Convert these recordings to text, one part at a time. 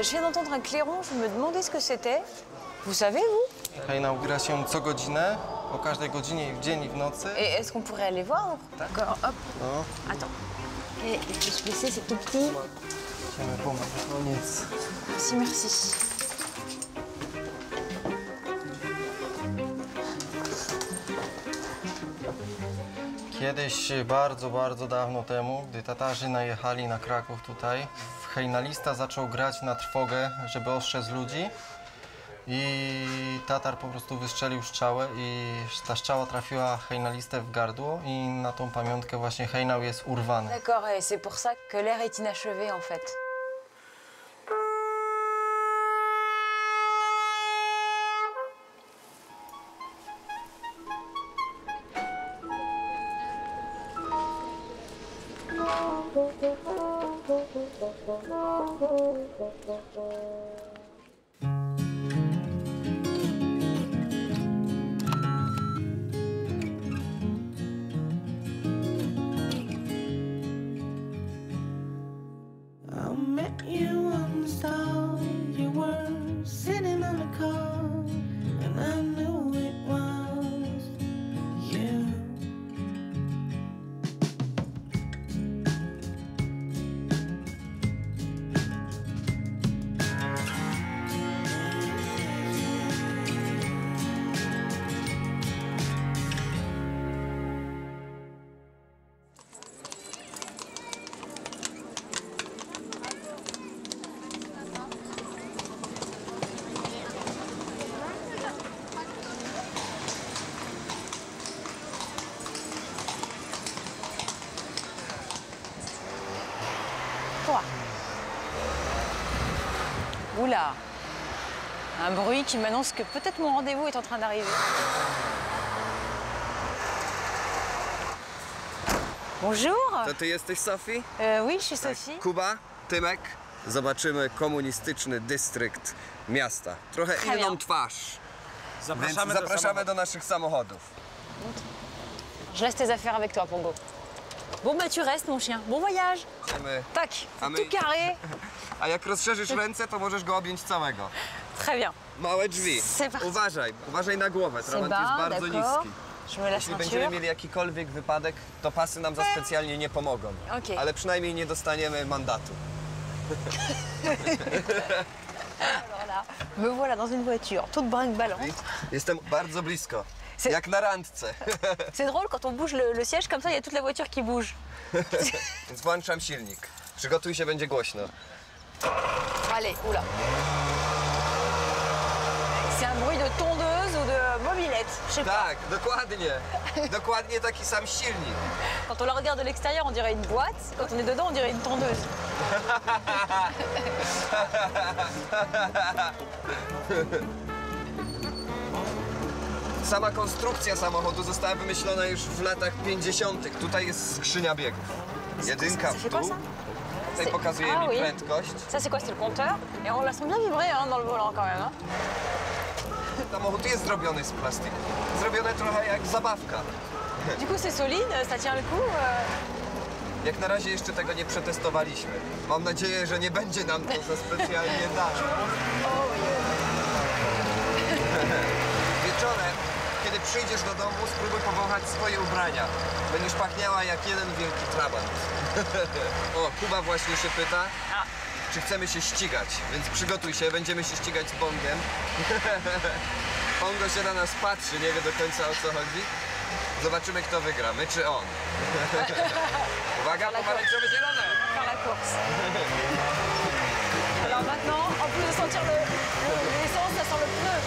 Je viens d'entendre un clairon, je me demandais ce que c'était. Vous savez, vous? Hejnał gra się co godzinę, o każdej godzinie i w dzień i w nocy. Et est-ce qu'on pourrait aller voir? D'accord, hop. No, Attends. Et il faut se baisser, c'est tout petit. idziemy pomóc, no nic. Merci, merci. Kiedyś, bardzo dawno temu, gdy Tatarzy najechali na Kraków tutaj, hejnalista zaczął grać na trwogę, żeby ostrzec ludzi. I Tatar po prostu wystrzelił strzałę i ta strzała trafiła hejnalistę w gardło i na tą pamiątkę właśnie hejnał jest urwany. D'accord, et c'est pour ça que l'air est inachevé, en fait. I met you on the star, you were sitting on the car, and I knew it was you. Quoi? Oula! Un bruit qui m'annonce que peut-être mon rendez-vous est en train d'arriver. Bonjour! To ty jesteś Sofii? Oui, je suis Sophie. Kuba, Tymek. Zobaczymy komunistyczny dystrykt miasta. Trochę Très inną bien. twarz. Więc Zapraszamy zapraszamy do naszych samochodów. Je laisse tes affaires avec toi, Pongo. Bon, bah tu restes, mon chien. Bon voyage! Idziemy. Tac! Ah, mais- Tout carré! A jak rozszerzysz ręce, to możesz go objąć całego. Très bien. Małe drzwi. C'est parti. Uważaj na głowę. C'est Trabant jest bas, bardzo d'accord. niski. Je me la Jeśli będziemy ceinture. mieli jakikolwiek wypadek, to pasy nam za specjalnie nie pomogą. Okej. Ale przynajmniej nie dostaniemy mandatu. Alors là, me voilà dans une voiture, toute brinque-ballante. Jestem bardzo blisko. C'est- Jak na randce. C'est drôle, quand on bouge le siège comme ça, il y a toute la voiture qui bouge. Więc włączam silnik. Przygotuj się, będzie głośno. Allez, oula. C'est un bruit de tondeuse ou de mobilette, je sais pas. Tak, dokładnie. Dokładnie taki sam silnik. Quand on la regarde de l'extérieur, on dirait une boîte. Quand on est dedans, on dirait une tondeuse. Sama konstrukcja samochodu została wymyślona już w latach 50. Tutaj jest skrzynia biegów. Jedynka Ça w fait quoi dół. ça? Tutaj C'est- pokazuje Ah mi oui. prędkość. Ça, c'est quoi? C'est le compteur. Et on la sent bien vibrer hein, dans le volant quand même. Hein. Samochód jest zrobiony z plastiku. Zrobione trochę jak zabawka. Du coup, c'est solide, ça tient le coup. Jak na razie jeszcze tego nie przetestowaliśmy. Mam nadzieję, że nie będzie nam to za specjalnie dane. Wieczorem, kiedy przyjdziesz do domu, spróbuj powąchać swoje ubrania. Będziesz pachniała jak jeden wielki trabant. O, Kuba właśnie się pyta, czy chcemy się ścigać, więc przygotuj się, będziemy się ścigać z Bongiem. Bongo się na nas patrzy, nie wie do końca o co chodzi. Zobaczymy, kto wygra, my czy on. Uwaga, pomarańczowe-zielone! Faire la course. Alors maintenant, en plus de sentir l'essence, ça sent le pneu.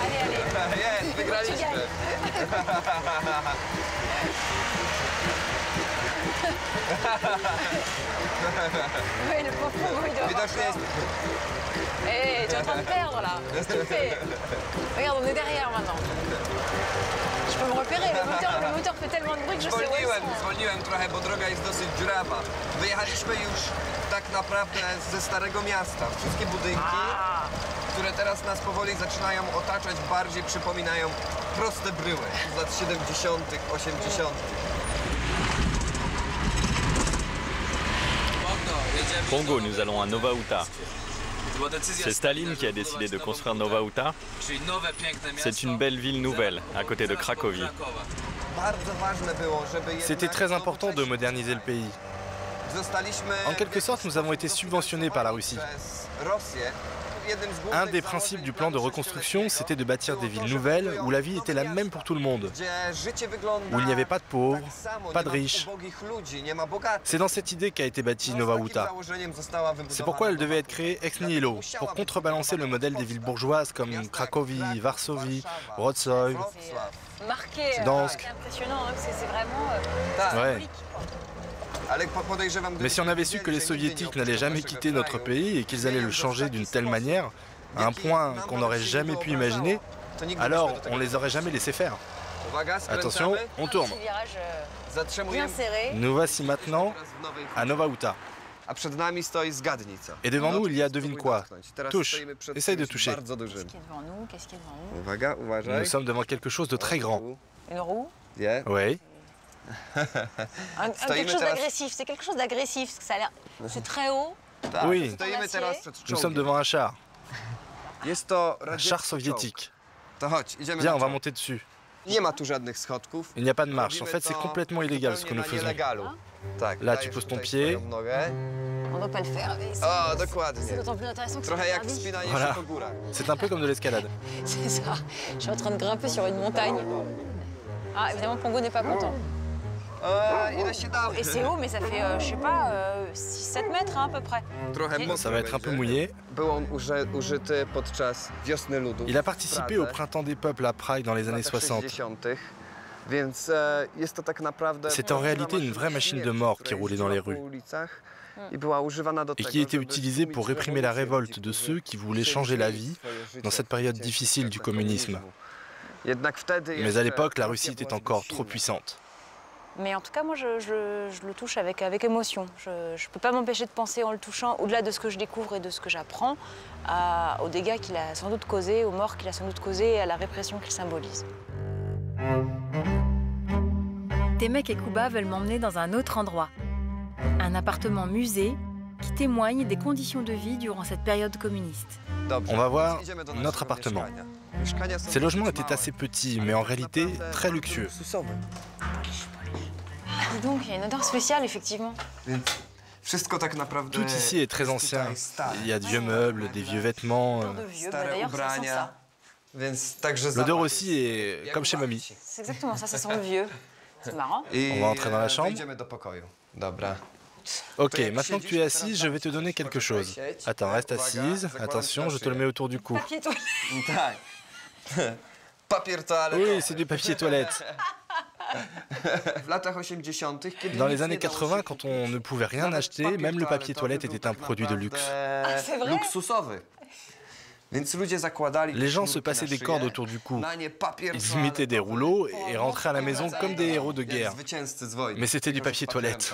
Allez, allez. Jest, wygraliśmy. Oui, le pauvre Pongo, il doit avoir Widocznie peur. jest... Hé, tu es en train de perdre là. Qu'est-ce que tu fais? Regarde, on est derrière maintenant. Je peux me repérer, le moteur fait tellement de bruit que je sais où ils Zwolniłem, sont. zwolniłem trochę, bo droga jest dosyć dziurawa. Wyjechaliśmy już tak naprawdę ze Starego Miasta. Wszystkie budynki, które teraz nas powoli zaczynają otaczać, bardziej przypominają proste bryły z lat 70., 80. Bongo, jedziemy. Congo, nous allons à Nowa Huta. C'est Staline qui a décidé de construire Nowa Huta. C'est une belle ville nouvelle, à côté de Cracovie. C'était très important de moderniser le pays. En quelque sorte, nous avons été subventionnés par la Russie. Un des principes du plan de reconstruction, c'était de bâtir des villes nouvelles où la vie était la même pour tout le monde, où il n'y avait pas de pauvres, pas de riches. C'est dans cette idée qu'a été bâtie Nowa Huta. C'est pourquoi elle devait être créée ex nihilo, pour contrebalancer le modèle des villes bourgeoises comme Cracovie, Varsovie, Wrocław, Marqué, Gdansk. c'est impressionnant, hein, c'est vraiment Ouais. symbolique, quoi. Mais si on avait su que les soviétiques n'allaient jamais quitter notre pays et qu'ils allaient le changer d'une telle manière, à un point qu'on n'aurait jamais pu imaginer, alors on les aurait jamais laissés faire. Attention, on tourne. Petit virage bien serré. Nous voici maintenant à Nowa Huta. Et devant nous, il y a devine quoi. Touche. Essaye de toucher. Qu'est-ce qui est devant nous? Qu'est-ce qui est devant nous? Nous sommes devant quelque chose de très grand. Une roue? Oui. Quelque chose d'agressif, c'est quelque chose d'agressif, parce que ça a l'air... C'est très haut. Oui. Stoimy teraz Nous sommes devant un char. Un char soviétique. Viens, on va monter dessus. Il n'y a pas de marche. En fait, c'est complètement illégal ce que nous faisons. Là, tu poses ton pied. On ne doit pas le faire. Mais c'est d'autant plus intéressant que c'est interdit. Voilà. C'est un peu comme de l'escalade. C'est ça. Je suis en train de grimper sur une montagne. Ah, évidemment, Pongo n'est pas content. Et c'est haut, mais ça fait, je sais pas, 6-7 mètres hein, à peu près. Ça va être un peu mouillé. Il a participé au Printemps des peuples à Prague dans les années 60. C'est en réalité une vraie machine de mort qui roulait dans les rues et qui était utilisée pour réprimer la révolte de ceux qui voulaient changer la vie dans cette période difficile du communisme. Mais à l'époque, la Russie était encore trop puissante. Mais en tout cas, moi, je le touche avec émotion. Je ne peux pas m'empêcher de penser en le touchant, au-delà de ce que je découvre et de ce que j'apprends, aux dégâts qu'il a sans doute causés, aux morts qu'il a sans doute causés et à la répression qu'il symbolise. Temek et Kuba veulent m'emmener dans un autre endroit. Un appartement musée qui témoigne des conditions de vie durant cette période communiste. On va voir notre appartement. Ces logements étaient assez petits, mais en réalité très luxueux. Dis donc, il y a une odeur spéciale, effectivement. Tout ici est très ancien. Il y a de vieux meubles, des vieux vêtements. Odeur de vieux, bah, d'ailleurs, ça sent ça. L'odeur aussi est comme chez mamie. C'est exactement ça, ça sent le vieux. C'est marrant. On va entrer dans la chambre. Ok, maintenant que tu es assise, je vais te donner quelque chose. Attends, reste assise. Attention, je te le mets autour du cou. Papier toilette. Oui, c'est du papier toilette. Dans les années 80, quand on ne pouvait rien acheter, même le papier toilette était un produit de luxe. Ah, c'est vrai? Les gens se passaient des cordes autour du cou. Ils y mettaient des rouleaux et rentraient à la maison comme des héros de guerre. Mais c'était du papier toilette.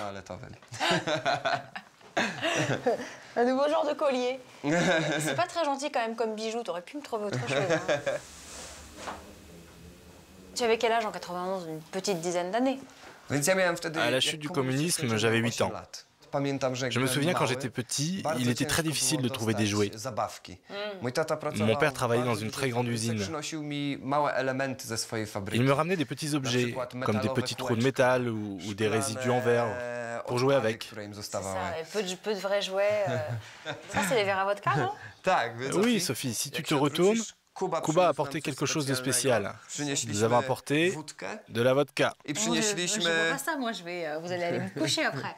Un nouveau genre de collier. C'est pas très gentil quand même comme bijou, t'aurais pu me trouver autre chose. Hein. Tu avais quel âge en 91? Une petite dizaine d'années. À la chute du communisme, j'avais 8 ans. Je me souviens quand j'étais petit, il était très difficile de trouver des jouets. Mon père travaillait dans une très grande usine. Il me ramenait des petits objets, comme des petits trous de métal ou des résidus en verre, pour jouer avec. C'est ça, et peu de vrais jouets. Ça, c'est les verres à vodka, non? Oui, Sophie, si tu te retournes, Kuba a apporté quelque chose de spécial. Nous avons apporté de la vodka. Je ne vois pas ça, moi, vous allez aller me coucher après.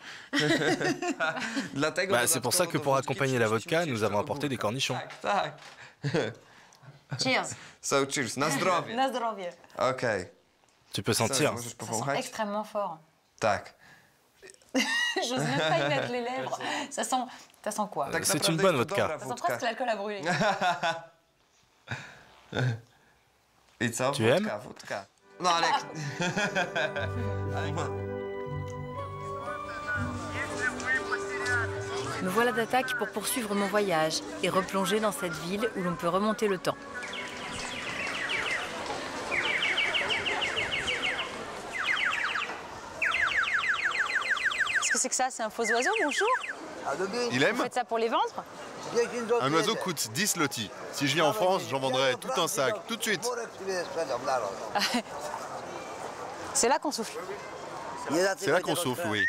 C'est pour ça que pour accompagner la vodka, nous avons apporté des cornichons. Cheers. So, cheers. Na zdrowie. Na zdrowie. Ok. Tu peux sentir. Ça sent extrêmement fort. Tak. J'ose même pas y mettre les lèvres. Ça sent quoi? C'est une bonne vodka. Ça sent presque l'alcool à brûler. I co? Tu aimes? Wódka. No ale... Me voilà d'attaque pour poursuivre mon voyage et replonger dans cette ville où l'on peut remonter le temps. Qu'est-ce que c'est que ça? C'est un faux oiseau, bonjour? Il aime? Vous faites ça pour les vendre? Un oiseau coûte 10 lotis. Si je viens en France, j'en vendrai tout un sac, tout de suite. C'est là qu'on souffle. C'est là qu'on souffle, oui.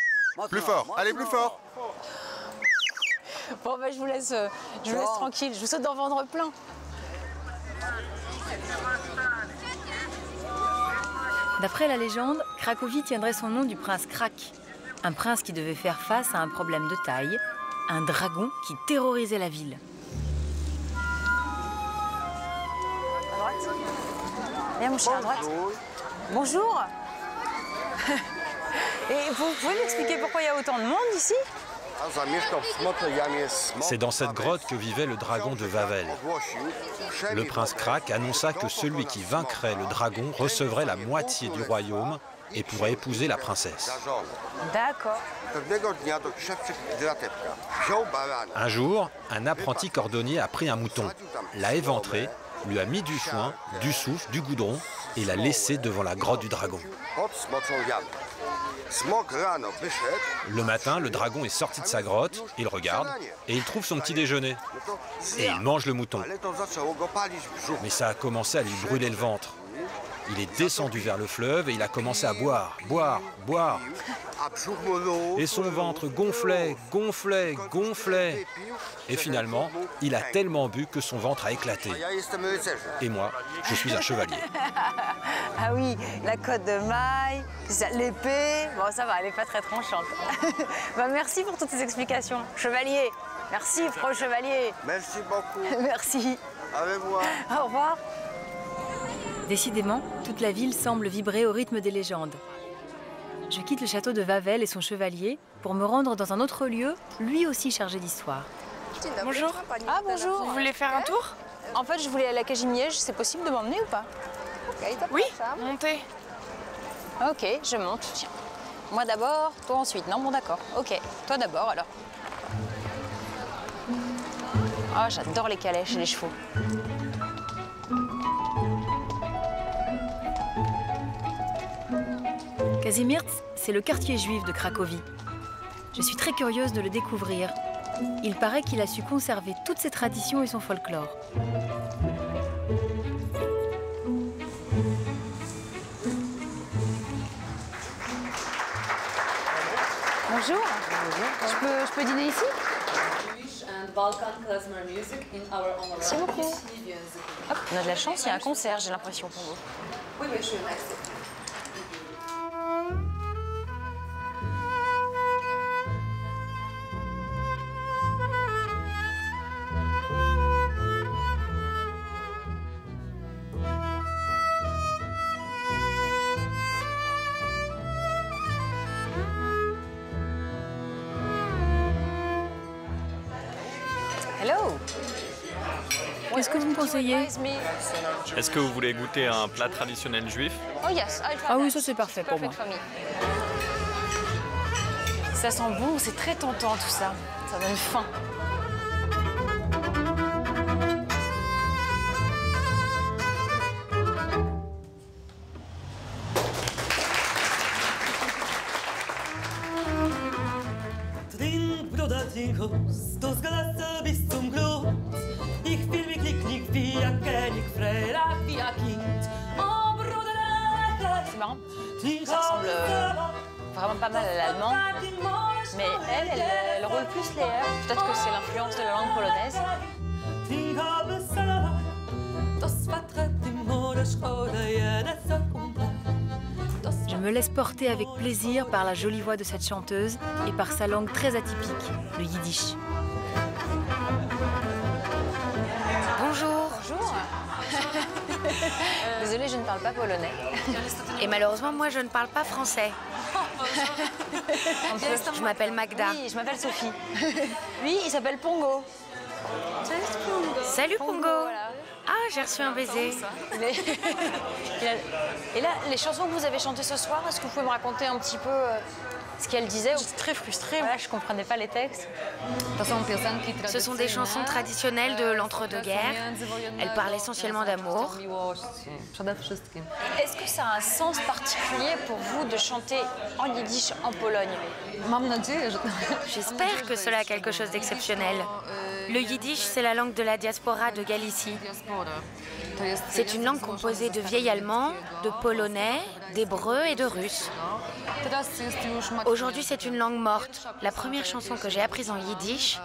Plus fort, allez, plus fort. Bon, bah, je vous laisse tranquille. Je vous souhaite d'en vendre plein. D'après la légende, Cracovie tiendrait son nom du prince Krak, un prince qui devait faire face à un problème de taille, un dragon qui terrorisait la ville. À droite. Viens, mon chien, à droite. Bonjour. Et vous pouvez m'expliquer pourquoi il y a autant de monde ici? C'est dans cette grotte que vivait le dragon de Wawel. Le prince Krak annonça que celui qui vaincrait le dragon recevrait la moitié du royaume et pourrait épouser la princesse. D'accord. Un jour, un apprenti cordonnier a pris un mouton, l'a éventré, lui a mis du foin, du soufre, du goudron et l'a laissé devant la grotte du dragon. Le matin, le dragon est sorti de sa grotte, il regarde et il trouve son petit déjeuner. Et il mange le mouton. Mais ça a commencé à lui brûler le ventre. Il est descendu vers le fleuve et il a commencé à boire, boire, boire. Et son ventre gonflait, gonflait, gonflait. Et finalement, il a tellement bu que son ventre a éclaté. Et moi, je suis un chevalier. Ah oui, la côte de maille, l'épée. Bon, ça va, elle n'est pas très tranchante. Bah, merci pour toutes ces explications. Chevalier. Merci, pro chevalier. Merci beaucoup. Merci. Au revoir. Au revoir. Décidément, toute la ville semble vibrer au rythme des légendes. Je quitte le château de Wawel et son chevalier pour me rendre dans un autre lieu, lui aussi chargé d'histoire. Bonjour. Ah, bonjour. Vous voulez faire un tour? En fait, je voulais aller à la Cagimiège. C'est possible de m'emmener ou pas? Oui, montez. Ok, je monte. Tiens. Moi d'abord, toi ensuite. Non, bon d'accord. Ok, toi d'abord alors. Oh, j'adore les calèches et les chevaux. Kazimierz, c'est le quartier juif de Cracovie. Je suis très curieuse de le découvrir. Il paraît qu'il a su conserver toutes ses traditions et son folklore. Bonjour. Je peux dîner ici? Merci beaucoup. Hop, on a de la chance, il y a un concert, j'ai l'impression pour vous. Oui, je suis merci. Hello. Qu'est-ce que vous me conseillez? Est-ce que vous voulez goûter un plat traditionnel juif? Oh yes, I'll try Ah oui, that. ça c'est parfait pour moi. Perfect for me. Ça sent bon, c'est très tentant tout ça. Ça donne faim. C'est marrant. Ça ressemble vraiment pas mal à l'allemand. Mais elle roule plus les R. Peut-être que c'est l'influence de la langue polonaise. Je me laisse porter avec plaisir par la jolie voix de cette chanteuse et par sa langue très atypique, le yiddish. Bonjour. Bonjour. Désolée, je ne parle pas polonais. Et malheureusement, moi, je ne parle pas français. Je m'appelle Magda. Oui, je m'appelle Sophie. Lui, il s'appelle Pongo. Salut Pongo. Voilà. Ah, j'ai reçu un baiser. Et là, les chansons que vous avez chantées ce soir, est-ce que vous pouvez me raconter un petit peu ce qu'elle disait. J'étais très frustrée, voilà, je comprenais pas les textes. Ce sont des chansons traditionnelles de l'entre-deux-guerres. Elles parlent essentiellement d'amour. Est-ce que ça a un sens particulier pour vous de chanter en yiddish en Pologne? J'espère que cela a quelque chose d'exceptionnel. Le yiddish, c'est la langue de la diaspora de Galicie. C'est une langue composée de vieil allemand, de polonais, d'hébreu et de russe. Aujourd'hui, c'est une langue morte. La première chanson que j'ai apprise en yiddish,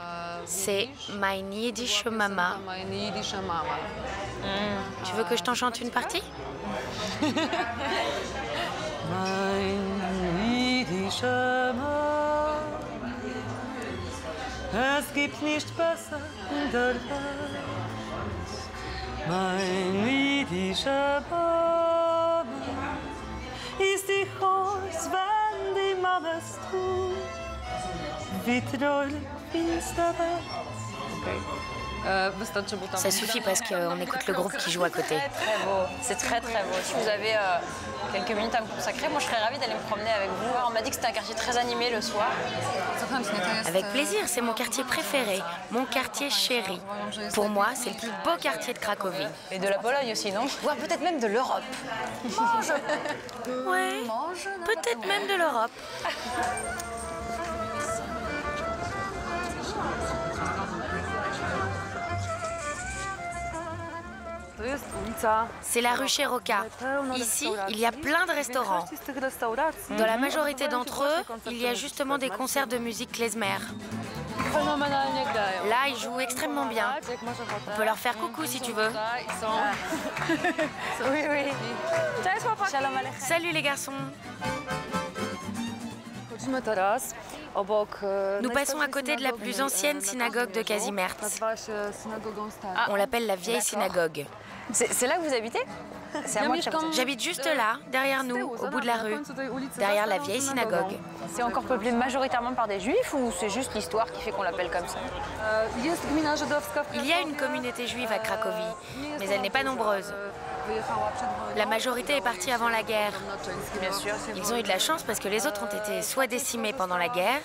c'est Mein Yiddish Mama. Tu veux que je t'en chante une partie? Es gibt nicht besser in der Welt. Mein jüdischer Mama ist die Haus, wenn die Mamas tun, wie treulich finster Welt. Ça suffit parce qu'on écoute le groupe qui joue à côté. Très beau, c'est très très beau. Si vous avez quelques minutes à me consacrer, moi je serais ravie d'aller me promener avec vous. On m'a dit que c'était un quartier très animé le soir. Avec plaisir, c'est mon quartier préféré, mon quartier chéri. Pour moi, c'est le plus beau quartier de Cracovie. Et de la Pologne aussi, non? Voire peut-être même de l'Europe. Ouais, peut-être même de l'Europe. C'est la rue Cheroka. Ici, il y a plein de restaurants. Dans la majorité d'entre eux, il y a justement des concerts de musique klezmer. Là, ils jouent extrêmement bien. On peut leur faire coucou si tu veux. Oui, oui. Salut les garçons. Nous passons à côté de la plus ancienne synagogue de Kazimierz. On l'appelle la vieille synagogue. C'est là que vous habitez? J'habite juste là, derrière nous, au bout de la rue, derrière la vieille synagogue. C'est encore peuplé majoritairement par des juifs ou c'est juste l'histoire qui fait qu'on l'appelle comme ça? Il y a une communauté juive à Cracovie, mais elle n'est pas nombreuse. La majorité est partie avant la guerre. Bien sûr. Ils ont eu de la chance parce que les autres ont été soit décimés pendant la guerre,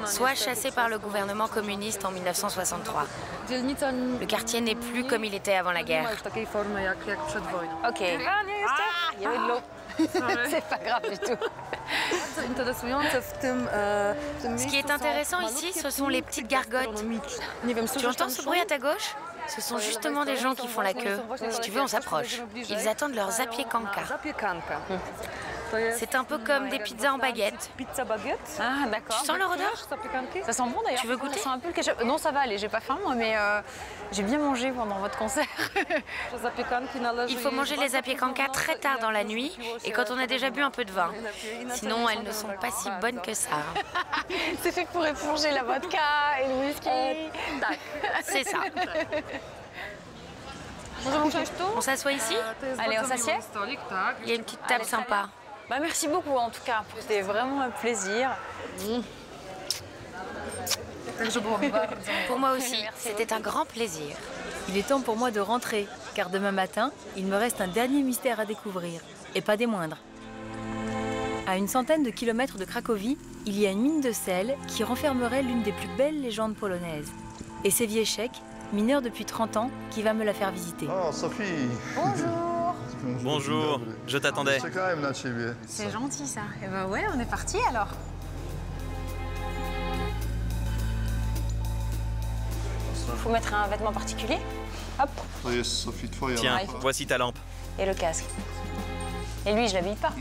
soit chassés par le gouvernement communiste en 1963. Le quartier n'est plus comme il était avant la guerre. Ok. Ah, il y avait de l'eau. C'est pas grave du tout. Ce qui est intéressant ici, ce sont les petites gargotes. Tu entends ce bruit à ta gauche? Ce sont justement des gens qui font la queue. Si tu veux, on s'approche. Ils attendent leur zapiekanka. C'est un peu comme des pizzas en baguette. Ah, d'accord. Tu sens leur odeur? Ça sent bon d'ailleurs. Tu veux goûter? Ça sent un peu le ketchup. Non, ça va aller, j'ai pas faim moi, mais j'ai bien mangé pendant votre concert. Il faut manger les zapiekanka très tard dans la nuit et quand on a déjà bu un peu de vin. Sinon, elles ne sont pas si bonnes que ça. C'est fait pour éponger la vodka et le whisky. C'est ça. On s'assoit ici? Allez, on s'assied? Il y a une petite table sympa. Bah, merci beaucoup en tout cas, c'était vraiment un plaisir. Pour moi aussi, c'était un grand plaisir. Il est temps pour moi de rentrer, car demain matin, il me reste un dernier mystère à découvrir, et pas des moindres. À une centaine de kilomètres de Cracovie, il y a une mine de sel qui renfermerait l'une des plus belles légendes polonaises. Et c'est Wieszek, mineur depuis 30 ans, qui va me la faire visiter. Oh, Sophie. Bonjour. Bonjour, je t'attendais. C'est gentil ça. Eh ben ouais, on est parti alors. Il faut mettre un vêtement particulier. Hop. Tiens, voici ta lampe. Et le casque. Et lui, je l'habille pas.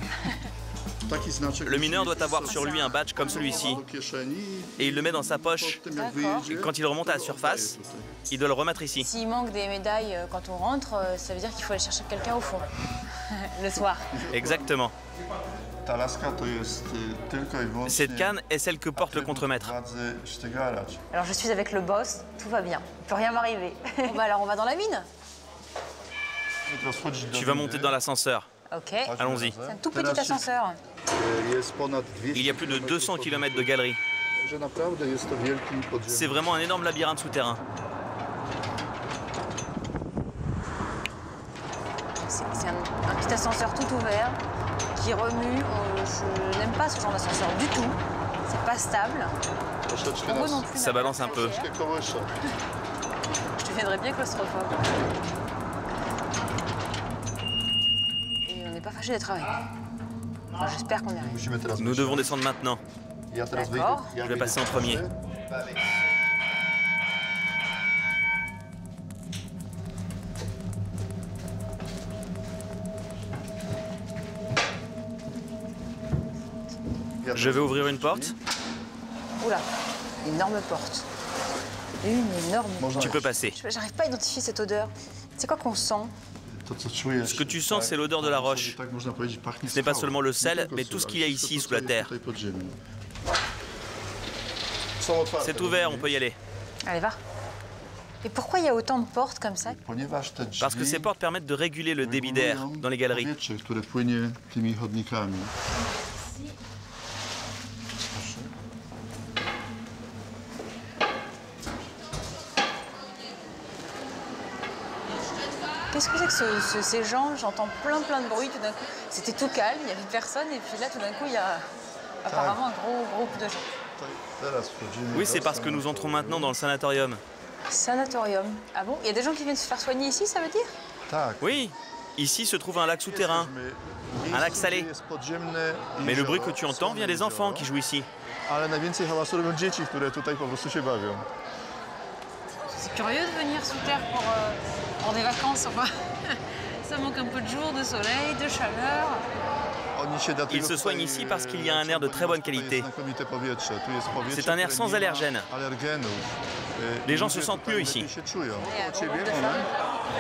Le mineur doit avoir sur lui un badge comme celui-ci et il le met dans sa poche. Quand il remonte à la surface, il doit le remettre ici. S'il manque des médailles quand on rentre, ça veut dire qu'il faut aller chercher quelqu'un au fond, le soir. Exactement. Cette canne est celle que porte le contremaître. Alors je suis avec le boss, tout va bien, il peut rien m'arriver. Bon bah alors on va dans la mine. Tu vas monter dans l'ascenseur. Ok. Allons-y. C'est un tout petit ascenseur. Il y a plus de 200 km de galeries. C'est vraiment un énorme labyrinthe souterrain. C'est un petit ascenseur tout ouvert. qui remue. Je n'aime pas ce genre d'ascenseur du tout. C'est pas stable. Pour eux non plus. Ça balance un peu. Je deviendrais bien claustrophobe. Et on n'est pas fâchés d'être avec. Enfin, j'espère qu'on y arrive. Nous devons descendre maintenant. D'accord. Je vais passer en premier. Je vais ouvrir une porte. Oula, une énorme porte. Une énorme porte. Tu peux passer. J'arrive pas à identifier cette odeur. C'est quoi qu'on sent? Ce que tu sens, c'est l'odeur de la roche. Ce n'est pas seulement le sel, mais tout ce qu'il y a ici sous la terre. C'est ouvert, on peut y aller. Allez, va. Et pourquoi il y a autant de portes comme ça? Parce que ces portes permettent de réguler le débit d'air dans les galeries. Qu'est-ce que c'est que ces gens? J'entends plein de bruit tout d'un coup. C'était tout calme, il n'y avait personne, et puis là, tout d'un coup, il y a apparemment un gros groupe de gens. Oui, c'est parce que nous entrons maintenant dans le sanatorium. Sanatorium. Ah bon? Il y a des gens qui viennent se faire soigner ici, ça veut dire? Oui, ici se trouve un lac souterrain, un lac salé. Mais le bruit que tu entends vient des enfants qui jouent ici. C'est curieux de venir sous terre pour des vacances, enfin. Ça manque un peu de jour, de soleil, de chaleur. Ils se soignent ici parce qu'il y a un air de très bonne qualité. C'est un air sans allergènes. Les gens se sentent mieux ici.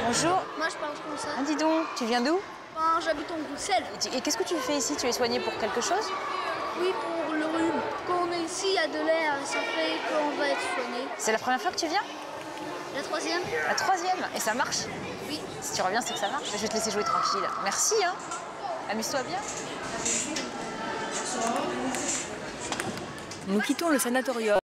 Bonjour. Moi, je parle comme ça. Ah, dis donc, tu viens d'où? J'habite en Bruxelles. Et qu'est-ce que tu fais ici? Tu es soigné pour quelque chose? Oui, pour le rhume. Quand on est ici, il y a de l'air, ça fait qu'on va être soigné. C'est la première fois que tu viens? La troisième. La troisième? Et ça marche? Oui. Si tu reviens, c'est que ça marche. Je vais te laisser jouer tranquille. Merci, hein. Amuse-toi bien. Nous quittons le sanatorium